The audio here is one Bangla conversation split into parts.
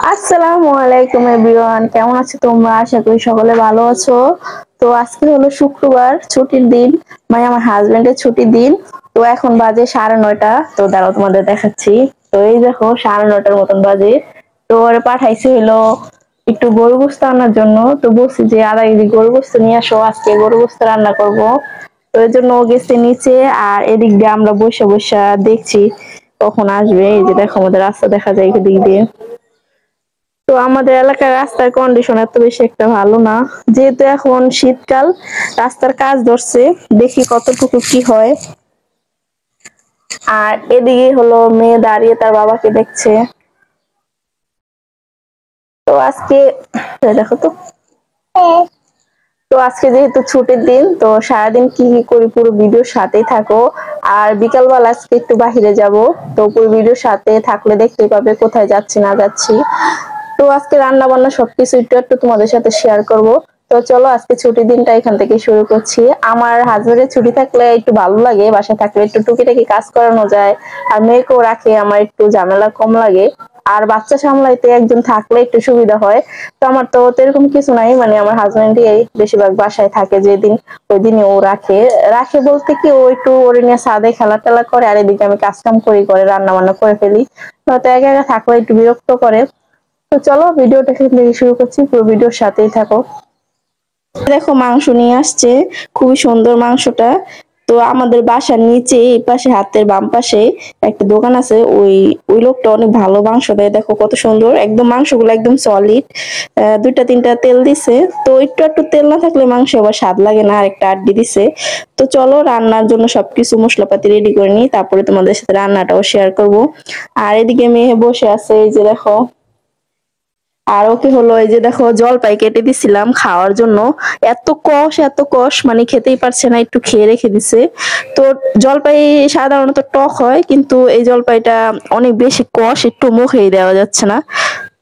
আসসালামু আলাইকুম এভরিওয়ান, কেমন আছো তোমরা? আশা করি সকলে ভালো আছো। তো আজকে হলো শুক্রবার, ছুটির দিন, মানে আমার হাজবেন্ডের ছুটির দিন। তো এখন বাজে 9:30। তো দাঁড়াও তোমাদের দেখাচ্ছি। তো এই দেখো 9:30 মতন বাজে। তো ওরে পাঠাইছি হলো একটু গরু গোস্ত আনার জন্য। তো বলছি যে 2.5 কেজি গরু গোস্ত নিয়ে আসো, আজকে গরু গোস্ত রান্না করব। তো এর জন্য ও গেছে নিচে, আর এদিক দিয়ে আমরা বসে বসে দেখছি কখন আসবে। এই যে দেখো আমাদের রাস্তা দেখা যায় এদিক দিয়ে। তো আমাদের এলাকার রাস্তার কন্ডিশন এত বেশি একটা ভালো না, যেহেতু এখন শীতকাল। রাস্তার কাজ ধরছে, দেখি কতটুকু কি হয়। আর এদিকে হলো মেয়ে দাঁড়িয়ে তার বাবাকে দেখছে। তো আজকে দেখো তো। তো আজকে যেহেতু ছুটির দিন, তো সারাদিন কি কি করি পুরো ভিডিওর সাথেই থাকো। আর বিকালবেলা আজকে একটু বাহিরে যাব। তো পুরো ভিডিওর সাথে থাকলে দেখতে পাবে কোথায় যাচ্ছি না যাচ্ছি। তো আজকে রান্না বান্না সবকিছু একটু একটু তোমাদের সাথে শেয়ার করব। তো চলো আজকে ছুটির দিনটা এখান থেকে শুরু করছি। আমার হাজবেন্ডের ছুটি থাকলে একটু ভালো লাগে, বাসায় থাকলে একটু টুকিটাকি কাজ করানো যায়। আর মেয়েকেও রাখে, আমার একটু ঝামেলা কম লাগে। আর বাচ্চা সামলাইতে একজন থাকলে একটু সুবিধা হয়। তো আমার তো এরকম কিছু নাই, মানে আমার হাজবেন্ডই বেশিরভাগ বাসায় থাকে যেদিন, ওই দিনে ও রাখে। রাখে বলতে কি, ও একটু ওরে নিয়ে ছাদে খেলা টেলা করে, আর এদিকে আমি কাজ কাম করি, করে রান্না বান্না করে ফেলি। তো একা একা থাকলে একটু বিরক্ত করে। তো চলো ভিডিওটা এখান থেকে শুরু করছি, পুরো ভিডিওর সাথেই থাকো। দেখো মাংস নিয়ে আসছে, খুবই সুন্দর মাংসটা। তো আমাদের বাসার নিচে এই পাশে হাতের বাম পাশে একটা দোকান আছে, ওই ওই লোকটা অনেক ভালো মাংস দেয়। দেখো কত সুন্দর, একদম মাংসগুলো একদম সলিড। দুইটা তিনটা তেল দিছে। তো একটু একটু তেল না থাকলে মাংস আবার স্বাদ লাগে না, আর একটা আড্ডি দিছে। তো চলো রান্নার জন্য সবকিছু মশলাপাতি রেডি করে নিই, তারপরে তোমাদের সাথে রান্নাটাও শেয়ার করব। আর এদিকে মেয়ে বসে আছে, এই যে দেখো। আর ওকে হলো এই যে দেখো জলপাই কেটে দিছিলাম খাওয়ার জন্য। এত কষ এত কষ, মানে খেতেই পারছে না, একটু খেয়ে রেখে দিছে। তো জলপাই সাধারণত টক হয়, কিন্তু এই জলপাইটা অনেক বেশি কষ, একটু মুখেই দেওয়া যাচ্ছে না।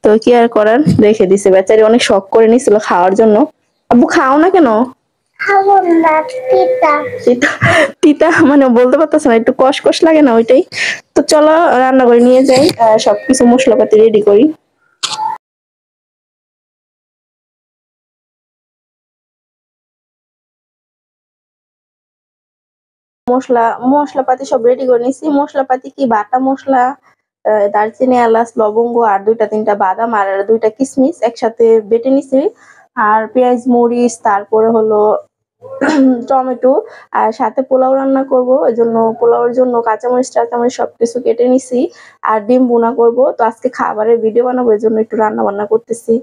তো কি আর করার, রেখে দিছে। বেচারি অনেক শখ করে নিছিল খাওয়ার জন্য। আব্বু খাও না কেন? খাবো না, তিতা তিতা। তিতা মানে বলতে পারতেছে না, একটু কষ কষ লাগে না ওইটাই। তো চলো রান্না করে নিয়ে যাই, সবকিছু মশলাপাতি রেডি করি। মশলা মশলাপাতি সব রেডি করে নিছি। মশলাপাতি কি, বাটা মশলা, দারচিনি এলাচ লবঙ্গ আর দুইটা তিনটা বাদাম আর দুইটা কিশমিশ একসাথে বেটে নিছি। আর পেঁয়াজ মরিচ, তারপরে হলো টমেটো। আর সাথে পোলাও রান্না করব, এই জন্য পোলাওর জন্য কাঁচামরিচ টাচামরিচ সবকিছু কেটে নিছি। আর ডিম ভুনা করব। তো আজকে খাবারের ভিডিও বানাবো, এই জন্য একটু রান্না বান্না করতেছি।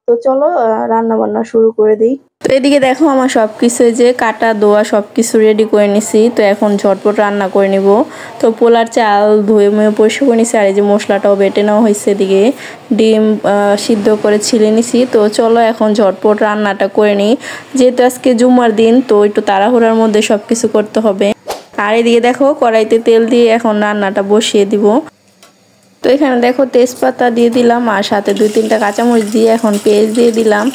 তো চলো রান্না বান্না শুরু করে দিই। তো এদিকে দেখো আমার সবকিছু যে কাটা দোয়া সবকিছু রেডি করে নিছি। তো এখন ঝটপট রান্না করে নিব। তো পোলার চাল ধুয়ে মুয়ে পরিষ্কার করে নিছি, আর এই যে মশলাটাও বেটে নেওয়া হয়েছে। এদিকে ডিম সিদ্ধ করে ছিলে নিছি। তো চলো এখন ঝটপট রান্নাটা করে নিই, যেহেতু আজকে জুম্মার দিন, তো একটু তাড়াহুড়ার মধ্যে সবকিছু করতে হবে। আর এদিকে দেখো কড়াইতে তেল দিয়ে এখন রান্নাটা বসিয়ে দিব। তো এখানে দেখো তেজপাতা দিয়ে দিলাম, আর সাথে দুই তিনটা কাঁচামরিচ দিয়ে এখন পেঁয়াজ দিয়ে দিলাম।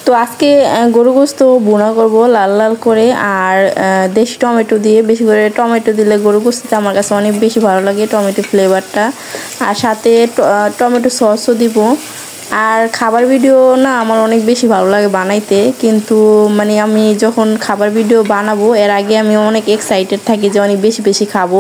তো আজকে গরু গোস্ত ভুনা করব লাল লাল করে, আর দেশি টমেটো দিয়ে, বেশি করে টমেটো দিলে গরু গোস্তটা আমার কাছে অনেক বেশি ভালো লাগে, টমেটো ফ্লেভারটা। আর সাথে টমেটো সসও দিব। আর খাবার ভিডিও না আমার অনেক বেশি ভালো লাগে বানাইতে, কিন্তু মানে আমি যখন খাবার ভিডিও বানাবো এর আগে আমি অনেক এক্সাইটেড থাকি যে অনেক বেশি বেশি খাবো।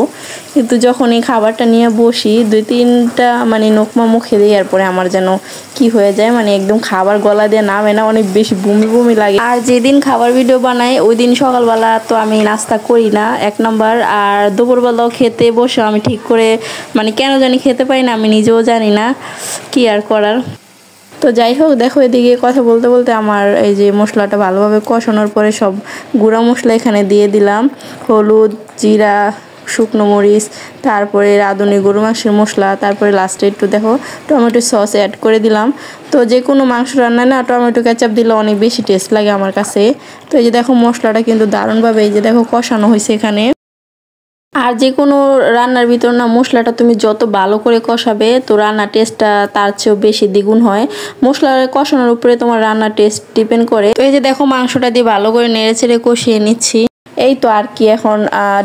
কিন্তু যখন এই খাবারটা নিয়ে বসি, দুই তিনটা মানে নোকমা মুখে দিই, এরপরে আমার যেন কি হয়ে যায়, মানে একদম খাবার গলা দিয়ে নামে না, অনেক বেশি বমি বমি লাগে। আর যেদিন খাবার ভিডিও বানাই ওই দিন সকালবেলা তো আমি নাস্তা করি না, এক নম্বর। আর দুপুরবেলাও খেতে বসে আমি ঠিক করে মানে কেন জানি খেতে পাই না, আমি নিজেও জানি না, কি আর করার। তো যাই হোক, দেখো এদিকে কথা বলতে বলতে আমার এই যে মশলাটা ভালোভাবে কষানোর পরে সব গুঁড়া মশলা এখানে দিয়ে দিলাম। হলুদ, জিরা, শুকনো মরিচ, তারপরে রাঁধুনি গরু মাংসের মশলা, তারপরে লাস্টে একটু দেখো টমেটো সস অ্যাড করে দিলাম। তো যে কোনো মাংস রান্নায় না টমেটো কেচাপ দিলে অনেক বেশি টেস্ট লাগে আমার কাছে। তো এই যে দেখো মশলাটা কিন্তু দারুণভাবে এই যে দেখো কষানো হয়েছে এখানে। আর যে কোনো রান্নার ভিতর না মশলাটা তুমি যত ভালো করে কষাবে, তো রান্নার টেস্টটা তার চেয়েও বেশি দ্বিগুণ হয়। মশলা কষানোর উপরে তোমার রান্নার টেস্ট ডিপেন্ড করে। তো এই যে দেখো মাংসটা দিয়ে ভালো করে নেড়ে চেড়ে কষিয়ে নিচ্ছি। এই তো আর কি এখন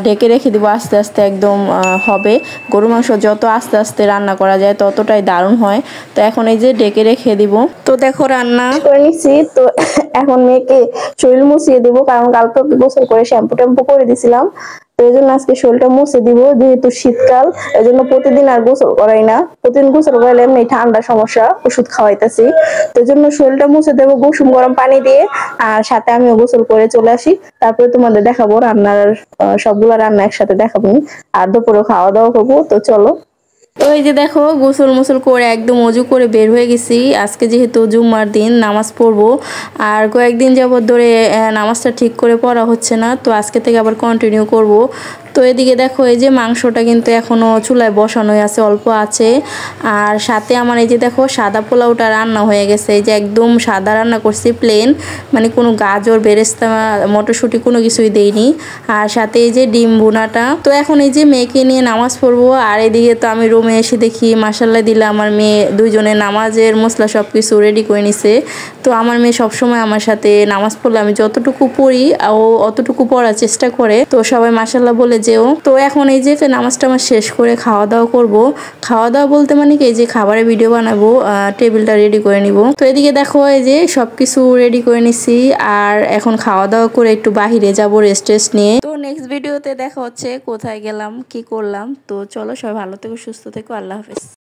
ঢেকে রেখে দিব আস্তে আস্তে একদম হবে। গরু মাংস যত আস্তে আস্তে রান্না করা যায় ততটাই দারুণ হয়। তো এখন এই যে ঢেকে রেখে দিব। তো দেখো রান্না করে নিচ্ছি। তো এখন মেয়েকে শরীর মুছিয়ে দিব, কারণ কালকে গোসল করে শ্যাম্পু ট্যাম্পু করে দিছিলাম। তো এই জন্য আজকে শরীরটা মুছে দিব, যেহেতু শীতকাল এই জন্য প্রতিদিন আর গোসল করাই না। প্রতিদিন গোসল করলে এমনি ঠান্ডা সমস্যা, ওষুধ খাওয়াইতেছি। তো এই জন্য শরীরটা মুছে দেবো কুসুম গরম পানি দিয়ে, আর সাথে আমিও গোসল করে চলে আসি। তারপরে তোমাদের দেখাবো রান্নার, সবগুলা রান্না একসাথে দেখাবো। আর দুপুরে খাওয়া দাওয়া করবো। তো চলো। তো এই যে দেখো গোসল মোসল করে একদম অজু করে বের হয়ে গেছি। আজকে যেহেতু জুম্মার দিন নামাজ পড়বো, আর কয়েকদিন যাবত ধরে নামাজটা ঠিক করে পড়া হচ্ছে না। তো আজকে থেকে আবার কন্টিনিউ করব। তো এদিকে দেখো এই যে মাংসটা কিন্তু এখনও চুলায় বসানোই আছে, অল্প আছে। আর সাথে আমার এই যে দেখো সাদা পোলাওটা রান্না হয়ে গেছে। এই যে একদম সাদা রান্না করছি, প্লেন, মানে কোনো গাজর বেরেস্তা মটরশুঁটি কোনো কিছুই দেইনি। আর সাথে এই যে ডিম ভুনাটা। তো এখন এই যে মেয়েকে নিয়ে নামাজ পড়বো। আর এদিকে তো আমি রুমে এসে দেখি মাশাল্লাহ দিলে আমার মেয়ে দুইজনে নামাজের মশলা সব কিছু রেডি করে নিছে। তো আমার মেয়ে সবসময় আমার সাথে নামাজ পড়লে আমি যতটুকু পড়ি ও অতটুকু পড়ার চেষ্টা করে। তো সবাই মাশাল্লাহ বলে যেও। তো এখন এই যে নামাজটা আমার শেষ করে খাওয়া দাওয়া করব। খাওয়া দাওয়া বলতে মানে কি, এই যে খাবারের ভিডিও বানাবো, টেবিলটা রেডি করে নিব। তো এদিকে দেখো এই যে সবকিছু রেডি করে নিছি। আর এখন খাওয়া দাওয়া করে একটু বাহিরে যাব রেস্ট টেস্ট নিয়ে। তো নেক্সট ভিডিওতে দেখা হচ্ছে কোথায় গেলাম কি করলাম। তো চলো, সবাই ভালো থেকো, সুস্থ থেকো, আল্লাহ হাফেজ।